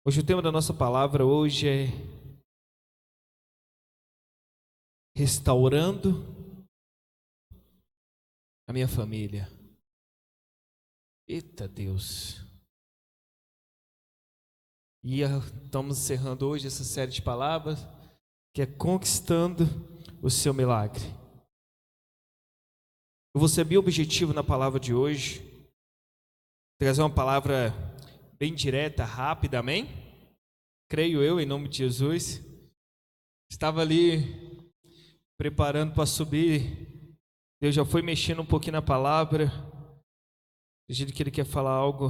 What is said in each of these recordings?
Hoje o tema da nossa palavra hoje é restaurando a minha família. Eita Deus! E estamos encerrando hoje essa série de palavras que é conquistando o seu milagre. Eu vou ser bem objetivo na palavra de hoje, trazer uma palavra bem direta, rápida, amém? Creio eu, em nome de Jesus. Estava ali preparando para subir, Deus já foi mexendo um pouquinho na palavra. Acredito que Ele quer falar algo,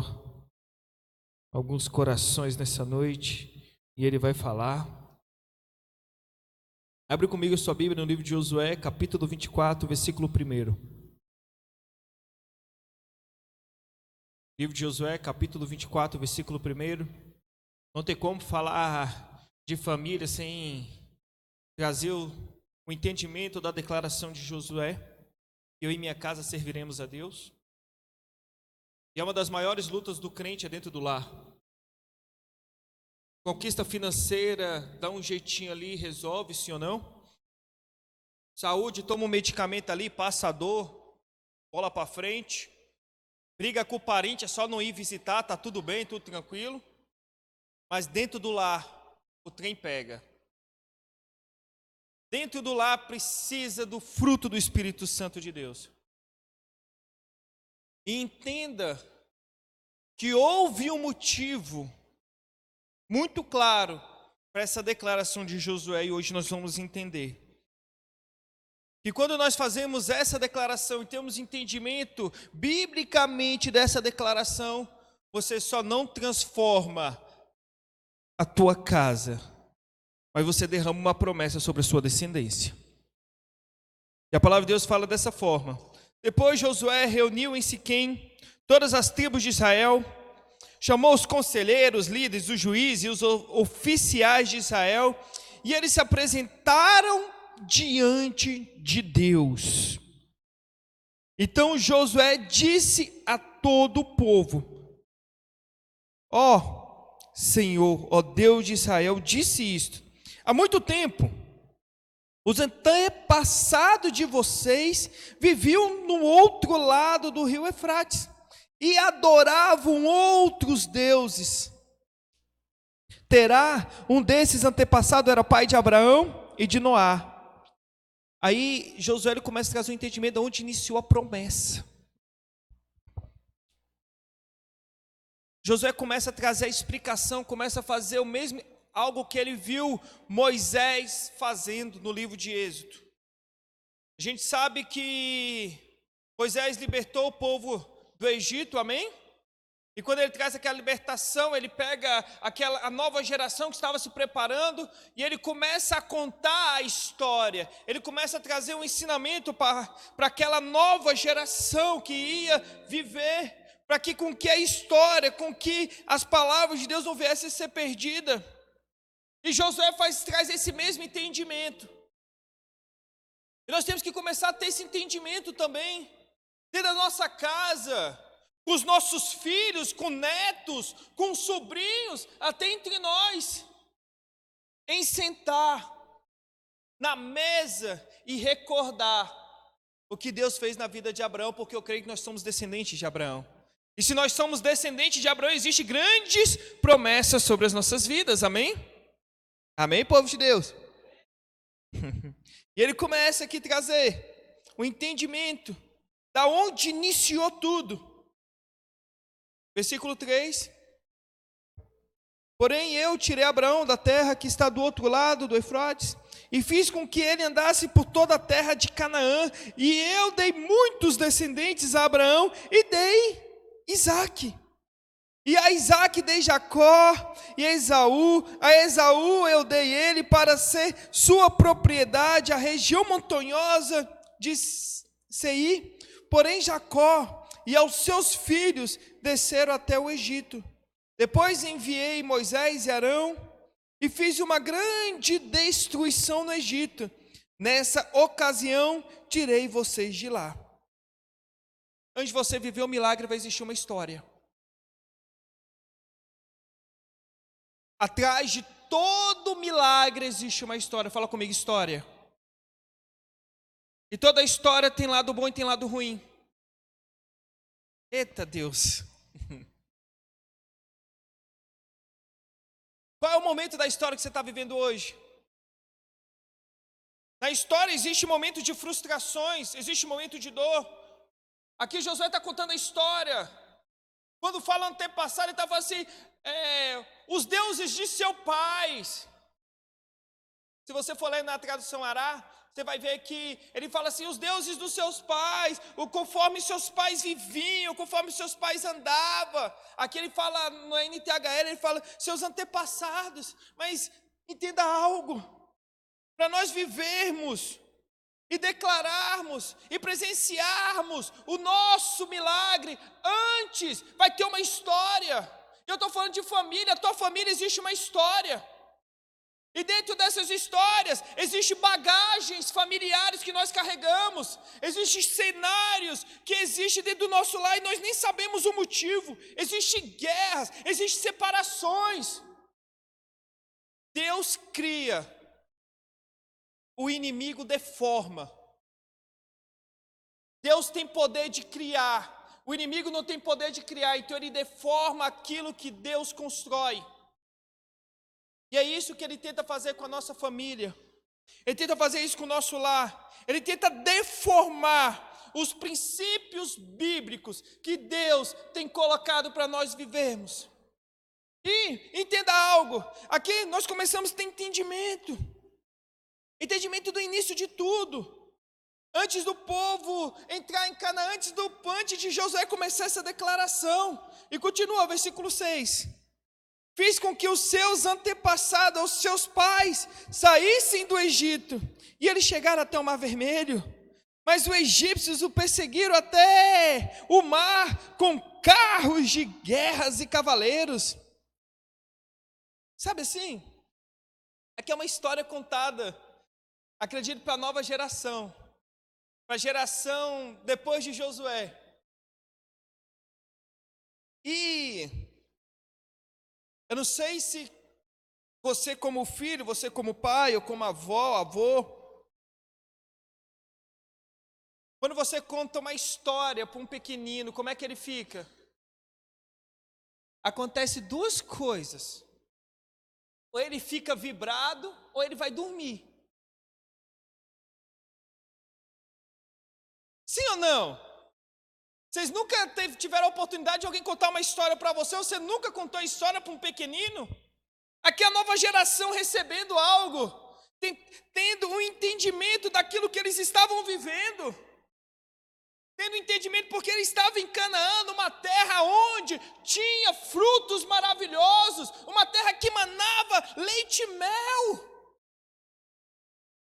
alguns corações nessa noite, e Ele vai falar. Abre comigo a sua Bíblia no livro de Josué, capítulo 24, versículo 1. Livro de Josué, capítulo 24, versículo 1. Não tem como falar de família sem trazer o entendimento da declaração de Josué. Eu e minha casa serviremos a Deus. E é uma das maiores lutas do crente é dentro do lar. Conquista financeira, dá um jeitinho ali, resolve, sim ou não? Saúde, toma um medicamento ali, passa a dor, bola para frente. Briga com o parente, é só não ir visitar, tá tudo bem, tudo tranquilo. Mas dentro do lar, o trem pega. Dentro do lar precisa do fruto do Espírito Santo de Deus. E entenda que houve um motivo muito claro para essa declaração de Josué, e hoje nós vamos entender. Que quando nós fazemos essa declaração e temos entendimento biblicamente dessa declaração, você só não transforma a tua casa, mas você derrama uma promessa sobre a sua descendência. E a palavra de Deus fala dessa forma. Depois Josué reuniu em Siquém todas as tribos de Israel, chamou os conselheiros, líderes, os juízes e os oficiais de Israel, e eles se apresentaram diante de Deus. Então Josué disse a todo o povo: ó Senhor, ó Deus de Israel, disse isto: há muito tempo os antepassados de vocês viviam no outro lado do rio Eufrates e adoravam outros deuses. Terá um desses antepassados era pai de Abraão e de Noé. Aí Josué ele começa a trazer um entendimento de onde iniciou a promessa. Josué começa a trazer a explicação, começa a fazer o mesmo, algo que ele viu Moisés fazendo no livro de Êxodo. A gente sabe que Moisés libertou o povo do Egito, amém? E quando ele traz aquela libertação, ele pega a nova geração que estava se preparando e ele começa a contar a história. Ele começa a trazer um ensinamento para aquela nova geração que ia viver, para que com que a história, com que as palavras de Deus não viessem a ser perdidas. E Josué traz esse mesmo entendimento. E nós temos que começar a ter esse entendimento também, dentro da nossa casa, com os nossos filhos, com netos, com sobrinhos, até entre nós, em sentar na mesa e recordar o que Deus fez na vida de Abraão, porque eu creio que nós somos descendentes de Abraão. E se nós somos descendentes de Abraão, existem grandes promessas sobre as nossas vidas, amém? Amém, povo de Deus? E ele começa aqui a trazer o entendimento da onde iniciou tudo. Versículo 3. Porém eu tirei Abraão da terra que está do outro lado do Eufrates, e fiz com que ele andasse por toda a terra de Canaã, e eu dei muitos descendentes a Abraão, e dei Isaque. E a Isaque dei Jacó e a Esaú eu dei ele para ser sua propriedade, a região montanhosa de Seir. Porém Jacó e aos seus filhos desceram até o Egito. Depois enviei Moisés e Arão e fiz uma grande destruição no Egito. Nessa ocasião tirei vocês de lá. Antes de você viver o milagre vai existir uma história. Atrás de todo milagre existe uma história. Fala comigo, história. E toda história tem lado bom e tem lado ruim. Eita Deus. Qual é o momento da história que você está vivendo hoje? Na história existe momento de frustrações, existe momento de dor. Aqui Josué está contando a história. Quando fala antepassado, ele está falando assim, os deuses de seu pai. Se você for ler na tradução Ará, você vai ver que ele fala assim, os deuses dos seus pais, conforme seus pais viviam, conforme seus pais andavam. Aqui ele fala, no NTHL, ele fala, seus antepassados. Mas entenda algo, para nós vivermos e declararmos e presenciarmos o nosso milagre, antes vai ter uma história. Eu estou falando de família, a tua família existe uma história. E dentro dessas histórias, existem bagagens familiares que nós carregamos, existem cenários que existem dentro do nosso lar e nós nem sabemos o motivo, existem guerras, existem separações. Deus cria, o inimigo deforma. Deus tem poder de criar, o inimigo não tem poder de criar, então ele deforma aquilo que Deus constrói. E é isso que ele tenta fazer com a nossa família. Ele tenta fazer isso com o nosso lar. Ele tenta deformar os princípios bíblicos que Deus tem colocado para nós vivermos. E entenda algo, aqui nós começamos a ter entendimento. Entendimento do início de tudo. Antes do povo entrar em Canaã, antes de Josué começar essa declaração. E continua, versículo 6. Fiz com que os seus antepassados, os seus pais, saíssem do Egito, e eles chegaram até o Mar Vermelho. Mas os egípcios o perseguiram até o mar, com carros de guerras e cavaleiros. Sabe assim? Aqui é uma história contada, acredito, para a nova geração. Para a geração depois de Josué. E eu não sei se você como filho, você como pai, ou como avô, quando você conta uma história para um pequenino, como é que ele fica? Acontece duas coisas. Ou ele fica vibrado, ou ele vai dormir. Sim ou não? Vocês nunca tiveram a oportunidade de alguém contar uma história para você? Ou você nunca contou a história para um pequenino? Aqui a nova geração recebendo algo, tendo um entendimento daquilo que eles estavam vivendo. Tendo entendimento porque ele estava em Canaã, numa terra onde tinha frutos maravilhosos, uma terra que manava leite e mel.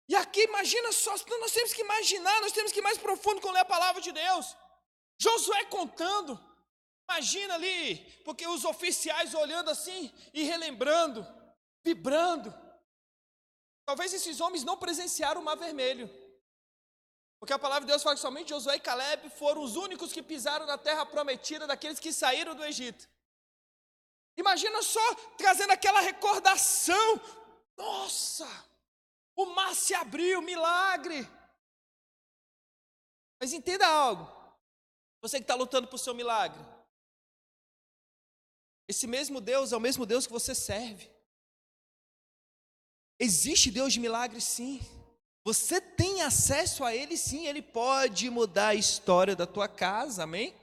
E aqui imagina só, nós temos que imaginar, nós temos que ir mais profundo com ler a palavra de Deus. Josué contando, imagina ali, porque os oficiais olhando assim e relembrando, vibrando. Talvez esses homens não presenciaram o Mar Vermelho, porque a palavra de Deus fala que somente Josué e Caleb foram os únicos que pisaram na terra prometida daqueles que saíram do Egito. Imagina só, trazendo aquela recordação, nossa, o mar se abriu, milagre. Mas entenda algo. Você que está lutando por seu milagre. Esse mesmo Deus é o mesmo Deus que você serve. Existe Deus de milagre, sim. Você tem acesso a Ele, sim. Ele pode mudar a história da tua casa, amém?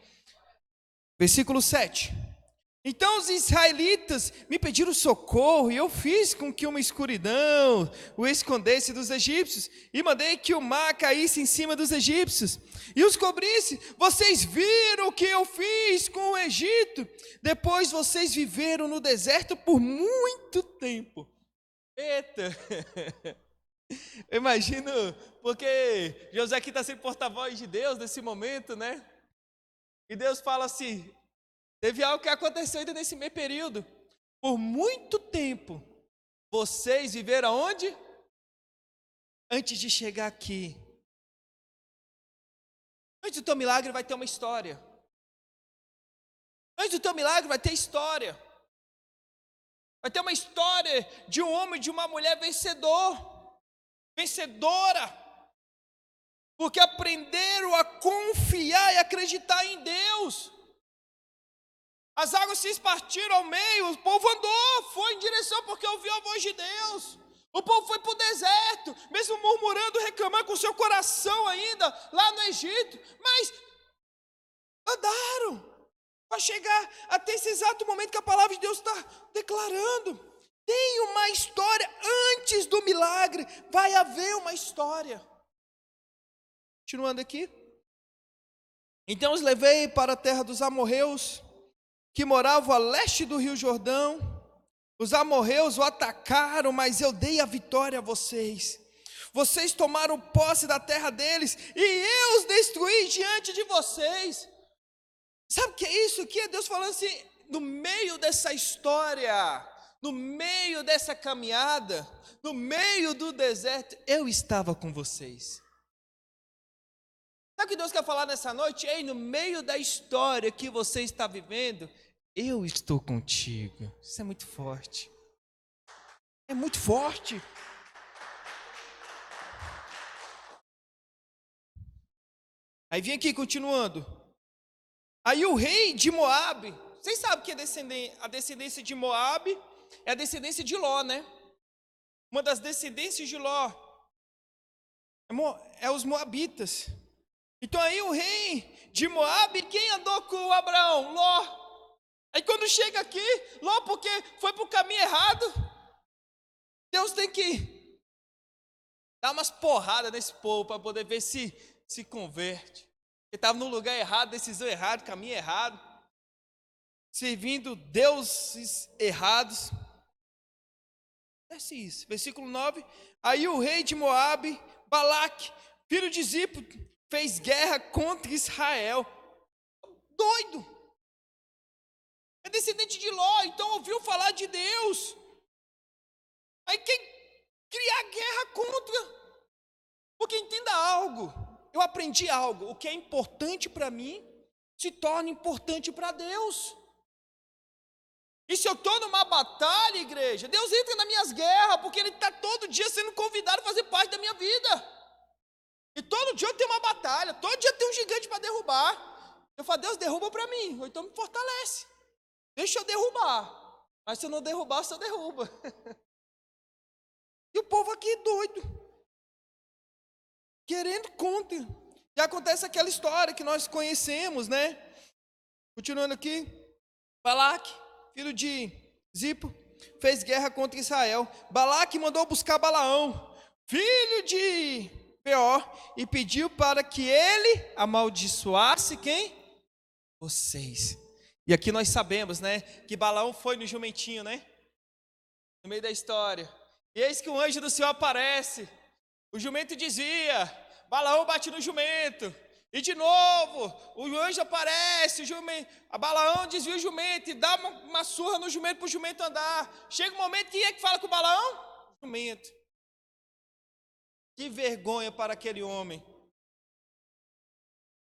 Versículo 7. Então os israelitas me pediram socorro, e eu fiz com que uma escuridão o escondesse dos egípcios, e mandei que o mar caísse em cima dos egípcios, e os cobrisse. Vocês viram o que eu fiz com o Egito? Depois vocês viveram no deserto por muito tempo. Eita! Eu imagino, porque José aqui está sendo porta-voz de Deus nesse momento, né? E Deus fala assim, teve algo que aconteceu ainda nesse meio período. Por muito tempo, vocês viveram aonde? Antes de chegar aqui. Antes do teu milagre vai ter uma história. Antes do teu milagre vai ter história. Vai ter uma história de um homem e de uma mulher vencedora, porque aprenderam a confiar e acreditar em Deus. As águas se espartiram ao meio, o povo andou, foi em direção porque ouviu a voz de Deus. O povo foi para o deserto, mesmo murmurando, reclamando com o seu coração ainda, lá no Egito, mas andaram para chegar até esse exato momento que a palavra de Deus está declarando. Tem uma história antes do milagre, vai haver uma história. Continuando aqui. Então os levei para a terra dos amorreus, que moravam a leste do rio Jordão. Os amorreus o atacaram, mas eu dei a vitória a vocês. Vocês tomaram posse da terra deles, e eu os destruí diante de vocês. Sabe o que é isso aqui? É Deus falando assim, no meio dessa história, no meio dessa caminhada, no meio do deserto, eu estava com vocês. Sabe o que Deus quer falar nessa noite? Ei, no meio da história que você está vivendo, eu estou contigo. Isso é muito forte. É muito forte. Aí vem aqui, continuando. Aí o rei de Moabe, vocês sabem que a descendência de Moabe é a descendência de Ló, né? Uma das descendências de Ló é os moabitas. Então aí o rei de Moabe, quem andou com Abraão? Ló. Aí quando chega aqui, Ló, porque foi para o caminho errado, Deus tem que dar umas porradas nesse povo para poder ver se converte. Ele estava no lugar errado, decisão errada, caminho errado, servindo deuses errados. Desce isso, versículo 9. Aí o rei de Moabe, Balaque, filho de Zipo, fez guerra contra Israel. Doido. É descendente de Ló, então ouviu falar de Deus. Aí quem criar guerra contra? Porque entenda algo, eu aprendi algo, o que é importante para mim, se torna importante para Deus. E se eu estou numa batalha, igreja, Deus entra nas minhas guerras, porque Ele está todo dia sendo convidado a fazer parte da minha vida. E todo dia eu tenho uma batalha, todo dia tem um gigante para derrubar. Eu falo, Deus, derruba para mim, ou então me fortalece. Deixa eu derrubar, mas se eu não derrubar, você derruba. E o povo aqui doido, querendo contra. E acontece aquela história que nós conhecemos, né? Continuando aqui, Balaque, filho de Zipo, fez guerra contra Israel. Balaque mandou buscar Balaão, filho de Beor, e pediu para que ele amaldiçoasse quem? Vocês. E aqui nós sabemos, né, que Balaão foi no jumentinho, né? No meio da história. E eis que um anjo do Senhor aparece. O jumento dizia, Balaão bate no jumento. E de novo, o anjo aparece, a Balaão desvia o jumento e dá uma surra no jumento para o jumento andar. Chega um momento, quem é que fala com o Balaão? O jumento. Que vergonha para aquele homem.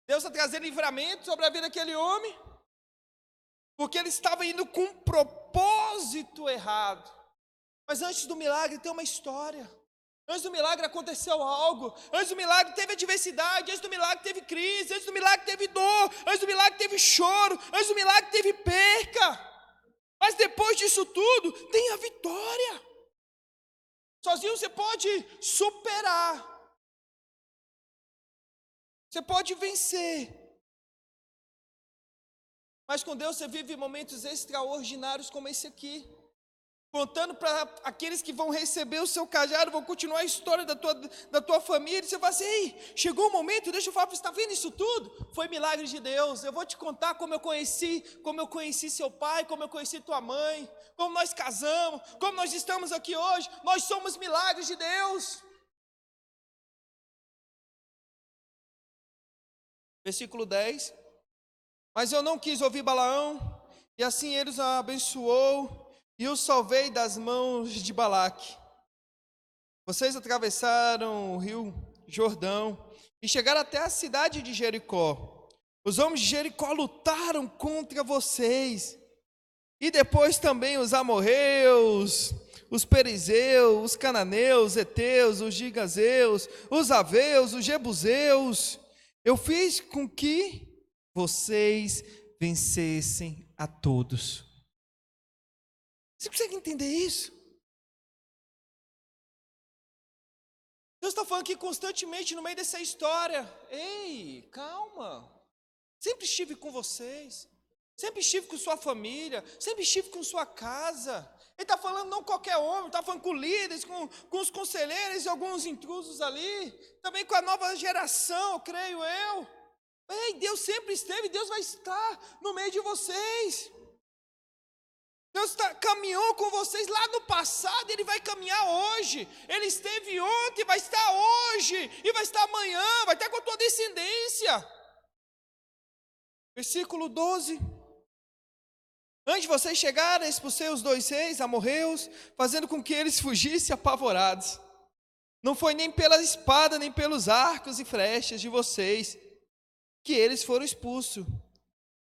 Deus está trazendo livramento sobre a vida daquele homem, porque ele estava indo com um propósito errado. Mas antes do milagre tem uma história. Antes do milagre aconteceu algo. Antes do milagre teve adversidade. Antes do milagre teve crise. Antes do milagre teve dor. Antes do milagre teve choro. Antes do milagre teve perca. Mas depois disso tudo, tem a vitória. Sozinho você pode superar. Você pode vencer. Mas com Deus você vive momentos extraordinários como esse aqui. Contando para aqueles que vão receber o seu cajado, vão continuar a história da tua família. Você vai assim, ei, chegou o momento, deixa eu falar, você está vendo isso tudo? Foi milagre de Deus. Eu vou te contar como eu conheci seu pai, como eu conheci tua mãe, como nós casamos, como nós estamos aqui hoje. Nós somos milagres de Deus. Versículo 10. Mas eu não quis ouvir Balaão, e assim ele os abençoou, e os salvei das mãos de Balaque. Vocês atravessaram o rio Jordão e chegaram até a cidade de Jericó. Os homens de Jericó lutaram contra vocês, e depois também os amorreus, os perizeus, os cananeus, os heteus, os gigazeus, os aveus, os jebuseus. Eu fiz com que vocês vencessem a todos. Você consegue entender isso? Deus está falando aqui constantemente no meio dessa história. Ei, calma. Sempre estive com vocês. Sempre estive com sua família. Sempre estive com sua casa. Ele está falando não qualquer homem. Está falando com líderes, com os conselheiros e alguns intrusos ali. Também com a nova geração, creio eu. Ei, Deus sempre esteve. Deus vai estar no meio de vocês. Deus caminhou com vocês lá no passado, Ele vai caminhar hoje. Ele esteve ontem, vai estar hoje, e vai estar amanhã, vai estar com a tua descendência. Versículo 12. Antes de vocês chegarem, expulsei os 2 reis amorreus, fazendo com que eles fugissem apavorados. Não foi nem pela espada, nem pelos arcos e flechas de vocês, que eles foram expulsos.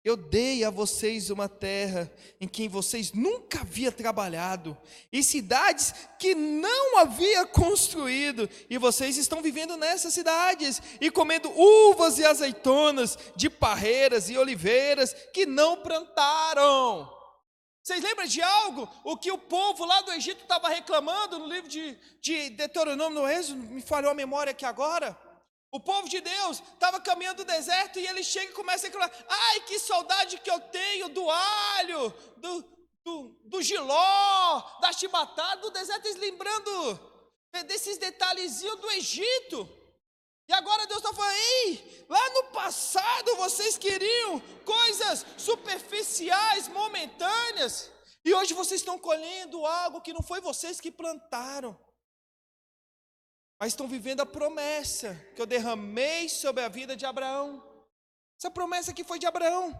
Eu dei a vocês uma terra em que vocês nunca haviam trabalhado, e cidades que não havia construído, e vocês estão vivendo nessas cidades, e comendo uvas e azeitonas, de parreiras e oliveiras que não plantaram. Vocês lembram de algo? O que o povo lá do Egito estava reclamando no livro de Deuteronômio, no Êxodo, me falhou a memória aqui agora. O povo de Deus estava caminhando no deserto e ele chega e começa a falar: ai, que saudade que eu tenho do alho, do jiló, da chibatada, do deserto, eles lembrando desses detalhezinhos do Egito. E agora Deus está falando: ei, lá no passado vocês queriam coisas superficiais, momentâneas, e hoje vocês estão colhendo algo que não foi vocês que plantaram. Mas estão vivendo a promessa que eu derramei sobre a vida de Abraão. Essa promessa que foi de Abraão.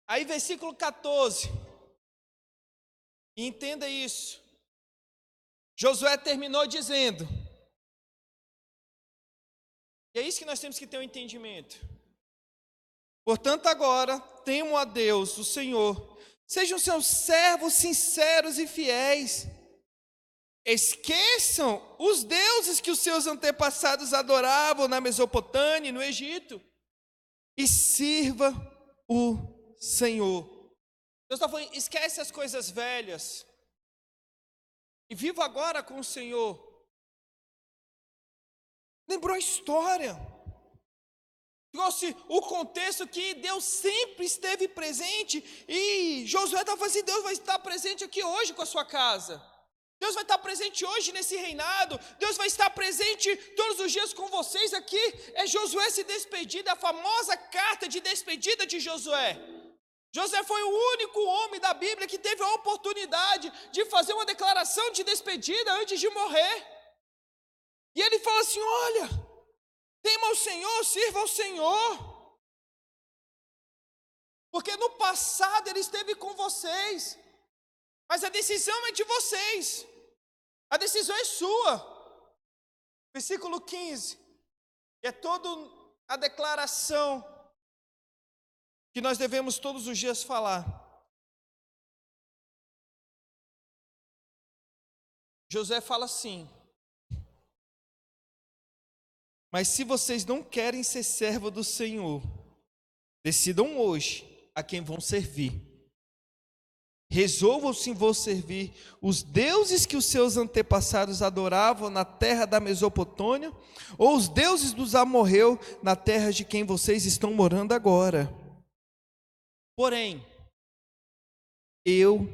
Aí versículo 14. Entenda isso. Josué terminou dizendo. E é isso que nós temos que ter um entendimento. Portanto agora, temo a Deus, o Senhor. Sejam seus servos sinceros e fiéis. Esqueçam os deuses que os seus antepassados adoravam na Mesopotâmia e no Egito, e sirva o Senhor. Deus está falando: esquece as coisas velhas, e viva agora com o Senhor. Lembrou a história, trouxe o contexto que Deus sempre esteve presente, e Josué está falando assim: Deus vai estar presente aqui hoje com a sua casa. Deus vai estar presente hoje nesse reinado. Deus vai estar presente todos os dias com vocês aqui. É Josué se despedindo, a famosa carta de despedida de Josué. Josué foi o único homem da Bíblia que teve a oportunidade de fazer uma declaração de despedida antes de morrer. E ele fala assim: olha, tema ao Senhor, sirva ao Senhor. Porque no passado Ele esteve com vocês. Mas a decisão é de vocês. A decisão é sua. Versículo 15. E é toda a declaração que nós devemos todos os dias falar. José fala assim: mas se vocês não querem ser servo do Senhor, decidam hoje a quem vão servir. Resolvam se vão servir os deuses que os seus antepassados adoravam na terra da Mesopotâmia, ou os deuses dos amorreus na terra de quem vocês estão morando agora. Porém, eu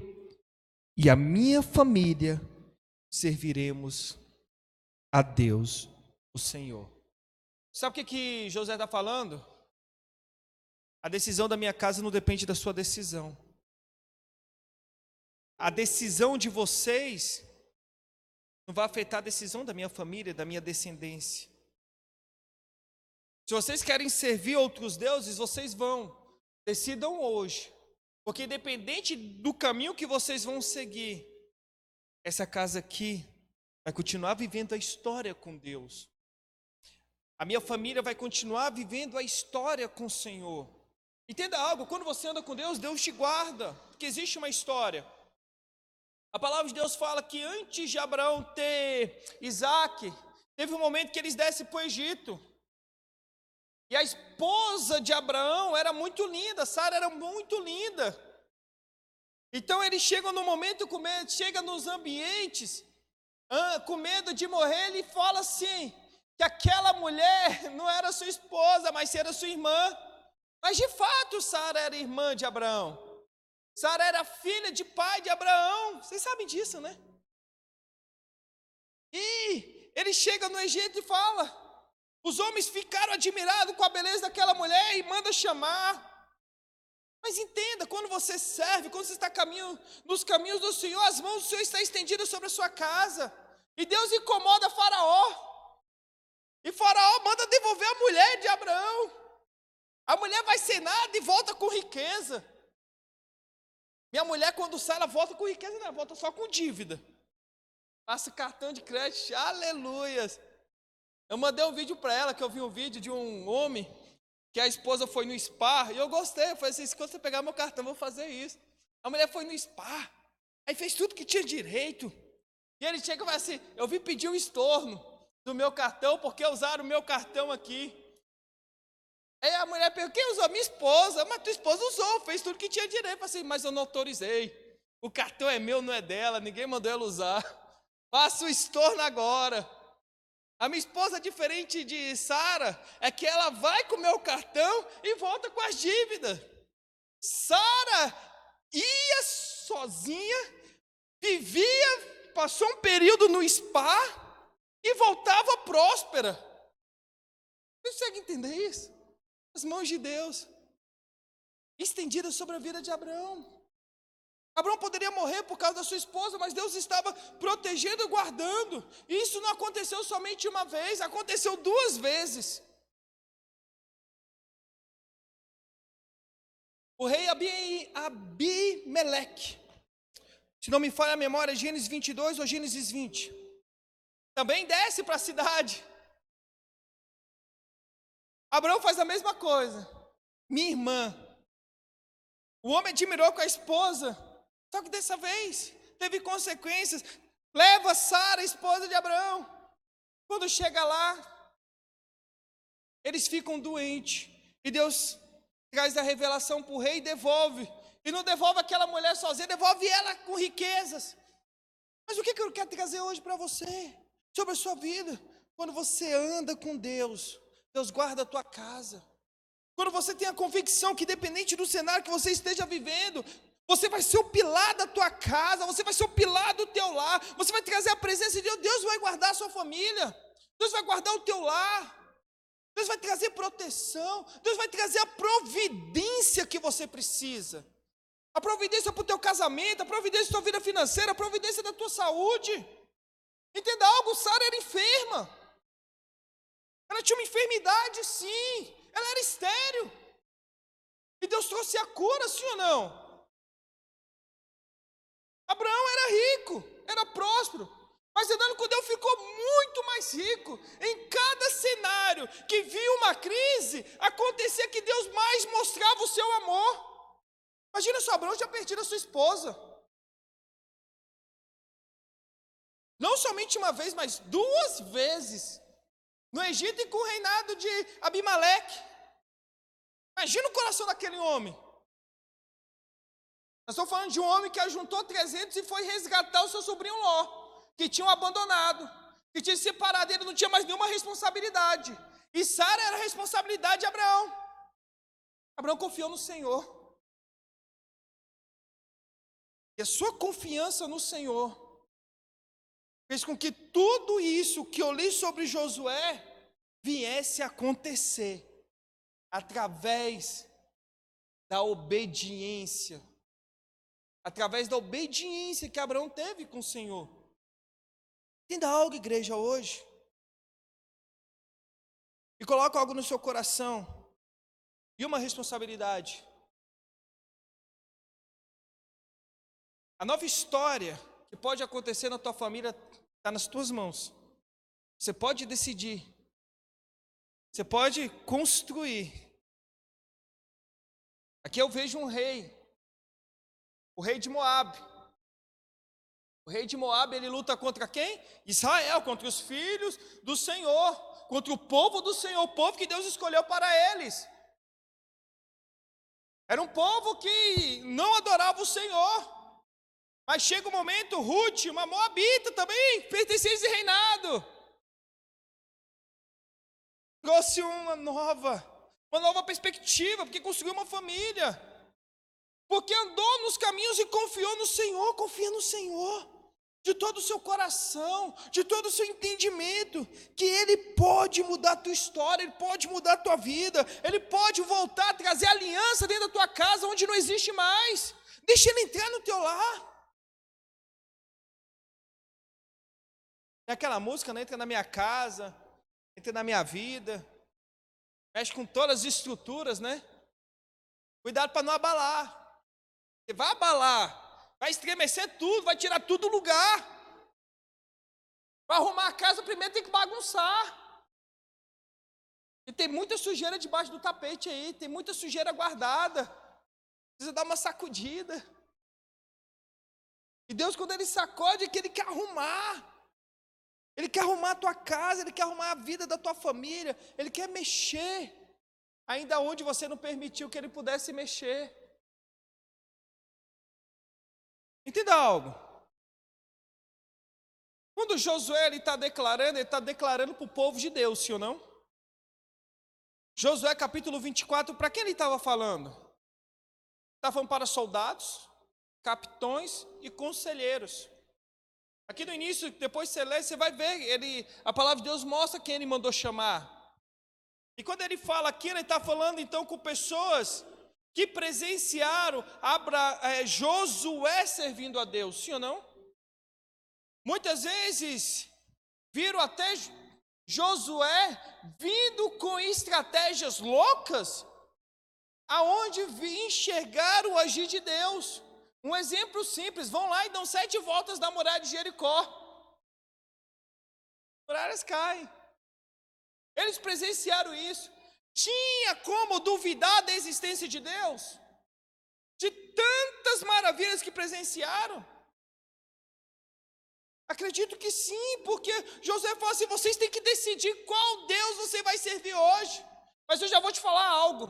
e a minha família serviremos a Deus, o Senhor. Sabe o que José está falando? A decisão da minha casa não depende da sua decisão. A decisão de vocês não vai afetar a decisão da minha família, da minha descendência. Se vocês querem servir outros deuses, vocês vão. Decidam hoje. Porque independente do caminho que vocês vão seguir, essa casa aqui vai continuar vivendo a história com Deus. A minha família vai continuar vivendo a história com o Senhor. Entenda algo, quando você anda com Deus, Deus te guarda, porque existe uma história. A palavra de Deus fala que antes de Abraão ter Isaac, teve um momento que eles descem para o Egito. E a esposa de Abraão era muito linda, Sara era muito linda. Então eles chegam no momento com medo, chegam nos ambientes, com medo de morrer, ele fala assim, que aquela mulher não era sua esposa, mas era sua irmã. Mas de fato Sara era irmã de Abraão. Sara era filha de pai de Abraão. Vocês sabem disso, né? E ele chega no Egito e fala. Os homens ficaram admirados com a beleza daquela mulher e manda chamar. Mas entenda, quando você serve, quando você está nos caminhos do Senhor, as mãos do Senhor estão estendidas sobre a sua casa. E Deus incomoda Faraó. E Faraó manda devolver a mulher de Abraão. A mulher vai sem nada e volta com riqueza. Minha mulher, quando sai, ela volta com riqueza, não, ela volta só com dívida. Passa cartão de crédito, aleluias. Eu mandei um vídeo para ela, que eu vi um vídeo de um homem, que a esposa foi no spa, e eu gostei, eu falei assim, quando você pegar meu cartão, eu vou fazer isso. A mulher foi no spa, aí fez tudo que tinha direito. E ele chega e fala assim, eu vim pedir um estorno do meu cartão, porque usaram o meu cartão aqui. Aí a mulher perguntou, quem usou? Minha esposa. Mas tua esposa usou, fez tudo que tinha direito. Eu falei assim, mas eu não autorizei. O cartão é meu, não é dela, ninguém mandou ela usar. Faça o estorno agora. A minha esposa, diferente de Sara, é que ela vai com o meu cartão e volta com as dívidas. Sara ia sozinha, vivia, passou um período no spa e voltava próspera. Você consegue entender isso? As mãos de Deus estendidas sobre a vida de Abraão. Abraão poderia morrer por causa da sua esposa, mas Deus estava protegendo e guardando. E isso não aconteceu somente uma vez, aconteceu 2 vezes. O rei Abimeleque, se não me falha a memória, Gênesis 22 ou Gênesis 20, também desce para a cidade. Abraão faz a mesma coisa. Minha irmã. O homem admirou com a esposa, só que dessa vez teve consequências. Leva Sara, esposa de Abraão. Quando chega lá, eles ficam doentes. E Deus traz a revelação para o rei e devolve. E não devolve aquela mulher sozinha, devolve ela com riquezas. Mas o que eu quero trazer hoje para você? Sobre a sua vida. Quando você anda com Deus, Deus guarda a tua casa. Quando você tem a convicção que independente do cenário que você esteja vivendo, você vai ser o pilar da tua casa, você vai ser o pilar do teu lar, você vai trazer a presença de Deus, Deus vai guardar a sua família, Deus vai guardar o teu lar, Deus vai trazer proteção, Deus vai trazer a providência que você precisa, a providência para o teu casamento, a providência da tua vida financeira, a providência da tua saúde. Entenda algo, Sara era enferma, ela tinha uma enfermidade sim, ela era estéril, e Deus trouxe a cura, sim ou não? Abraão era rico, era próspero, mas andando com Deus ficou muito mais rico. Em cada cenário que via uma crise, acontecia que Deus mais mostrava o seu amor. Imagina se Abraão tinha perdido a sua esposa. Não somente uma vez, mas 2 vezes. No Egito e com o reinado de Abimeleque. Imagina o coração daquele homem. Nós estamos falando de um homem que ajuntou 300 e foi resgatar o seu sobrinho Ló, que tinham abandonado, que tinha se separado, ele não tinha mais nenhuma responsabilidade. E Sara era a responsabilidade de Abraão. Abraão confiou no Senhor. E a sua confiança no Senhor fez com que tudo isso que eu li sobre Josué viesse a acontecer através da obediência. Através da obediência que Abraão teve com o Senhor. Entenda algo, igreja, hoje. E coloca algo no seu coração. E uma responsabilidade. A nova história que pode acontecer na tua família está nas tuas mãos. Você pode decidir. Você pode construir. Aqui eu vejo um rei, o rei de Moabe. O rei de Moabe, ele luta contra quem? Israel, contra os filhos do Senhor, contra o povo do Senhor, o povo que Deus escolheu para eles. Era um povo que não adorava o Senhor. Mas chega um momento, Ruth, uma moabita também, pertencia a esse reinado, trouxe uma nova perspectiva, porque construiu uma família, porque andou nos caminhos e confiou no Senhor. Confia no Senhor, de todo o seu coração, de todo o seu entendimento, que Ele pode mudar a tua história, Ele pode mudar a tua vida, Ele pode voltar a trazer aliança dentro da tua casa, onde não existe mais. Deixa Ele entrar no teu lar. É aquela música, né? Entra na minha casa, entra na minha vida, mexe com todas as estruturas, né? Cuidado para não abalar. Você vai abalar, vai estremecer tudo, vai tirar tudo do lugar. Para arrumar a casa, primeiro tem que bagunçar. E tem muita sujeira debaixo do tapete aí, tem muita sujeira guardada. Precisa dar uma sacudida. E Deus, quando Ele sacode, é que Ele quer arrumar. Ele quer arrumar a tua casa, Ele quer arrumar a vida da tua família, Ele quer mexer, ainda onde você não permitiu que Ele pudesse mexer. Entenda algo? Quando Josué está declarando, ele está declarando para o povo de Deus, sim ou não? Josué capítulo 24, para quem ele estava falando? Estava falando para soldados, capitões e conselheiros. Aqui no início, depois você lê, você vai ver, a palavra de Deus mostra quem Ele mandou chamar. E quando Ele fala aqui, Ele está falando então com pessoas que presenciaram Josué servindo a Deus, sim ou não? Muitas vezes viram até Josué vindo com estratégias loucas, aonde enxergaram o agir de Deus. Um exemplo simples, vão lá e dão 7 voltas da muralha de Jericó. As muralhas caem. Eles presenciaram isso. Tinha como duvidar da existência de Deus? De tantas maravilhas que presenciaram? Acredito que sim, porque Josué fala assim, vocês têm que decidir qual Deus você vai servir hoje. Mas eu já vou te falar algo.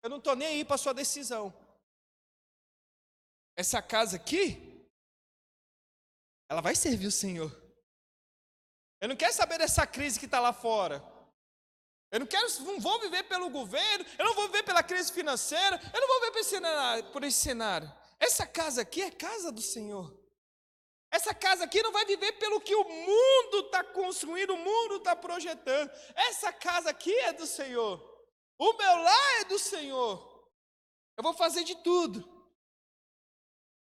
Eu não estou nem aí para a sua decisão. Essa casa aqui, ela vai servir o Senhor. Eu não quero saber dessa crise que está lá fora. Eu não vou viver pelo governo, eu não vou viver pela crise financeira, eu não vou viver por esse cenário. Essa casa aqui é casa do Senhor. Essa casa aqui não vai viver pelo que o mundo está construindo, o mundo está projetando. Essa casa aqui é do Senhor. O meu lar é do Senhor. Eu vou fazer de tudo.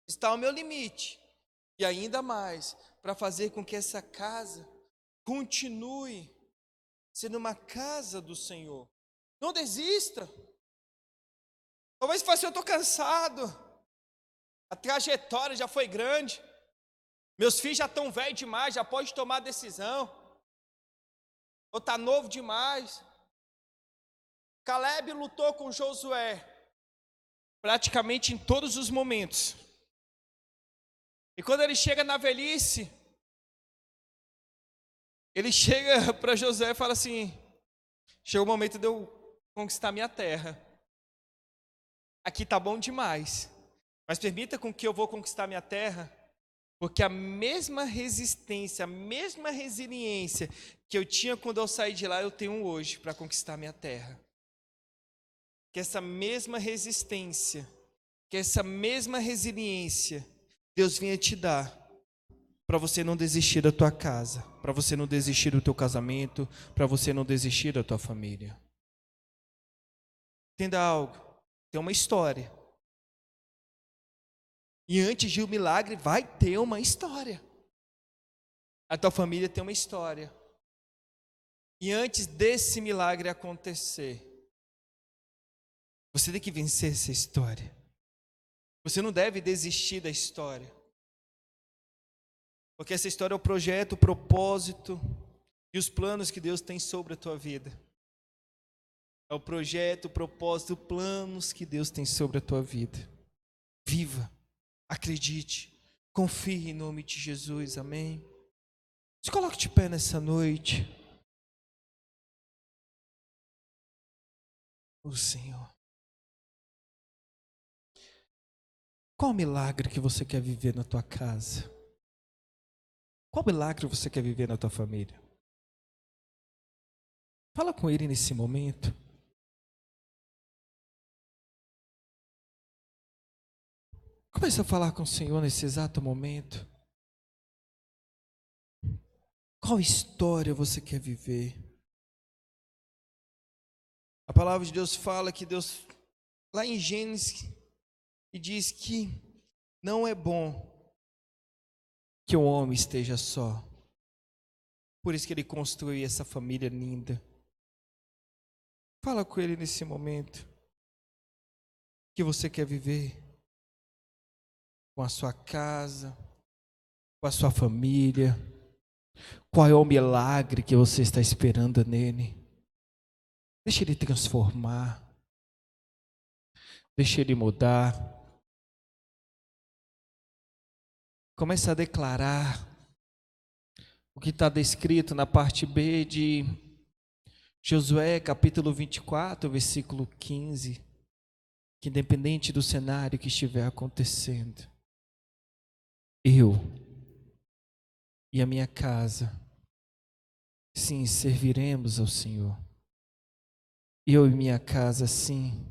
Está ao meu limite, e ainda mais, para fazer com que essa casa continue sendo uma casa do Senhor. Não desista. Talvez você, eu estou cansado, a trajetória já foi grande, meus filhos já estão velhos demais, já pode tomar decisão, ou está novo demais. Caleb lutou com Josué, praticamente em todos os momentos. E quando ele chega na velhice, ele chega para Josué e fala assim, chegou o momento de eu conquistar minha terra. Aqui está bom demais, mas permita com que eu vou conquistar minha terra, porque a mesma resistência, a mesma resiliência que eu tinha quando eu saí de lá, eu tenho hoje para conquistar minha terra. Que essa mesma resistência, que essa mesma resiliência, Deus vinha te dar, para você não desistir da tua casa, para você não desistir do teu casamento, para você não desistir da tua família. Entenda algo, tem uma história. E antes de um milagre, vai ter uma história. A tua família tem uma história. E antes desse milagre acontecer, você tem que vencer essa história. Você não deve desistir da história. Porque essa história é o projeto, o propósito e os planos que Deus tem sobre a tua vida. É o projeto, o propósito, planos que Deus tem sobre a tua vida. Viva, acredite, confie em nome de Jesus, amém? Se coloque de pé nessa noite. O Senhor. Qual milagre que você quer viver na tua casa? Qual milagre você quer viver na tua família? Fala com Ele nesse momento. Comece a falar com o Senhor nesse exato momento. Qual história você quer viver? A palavra de Deus fala que Deus, lá em Gênesis, e diz que não é bom que o homem esteja só. Por isso que Ele construiu essa família linda. Fala com Ele nesse momento. Que você quer viver com a sua casa, com a sua família. Qual é o milagre que você está esperando nele? Deixa Ele transformar. Deixa Ele mudar. Comece a declarar o que está descrito na parte B de Josué, capítulo 24, versículo 15. Que independente do cenário que estiver acontecendo, eu e a minha casa, sim, serviremos ao Senhor. Eu e minha casa, sim,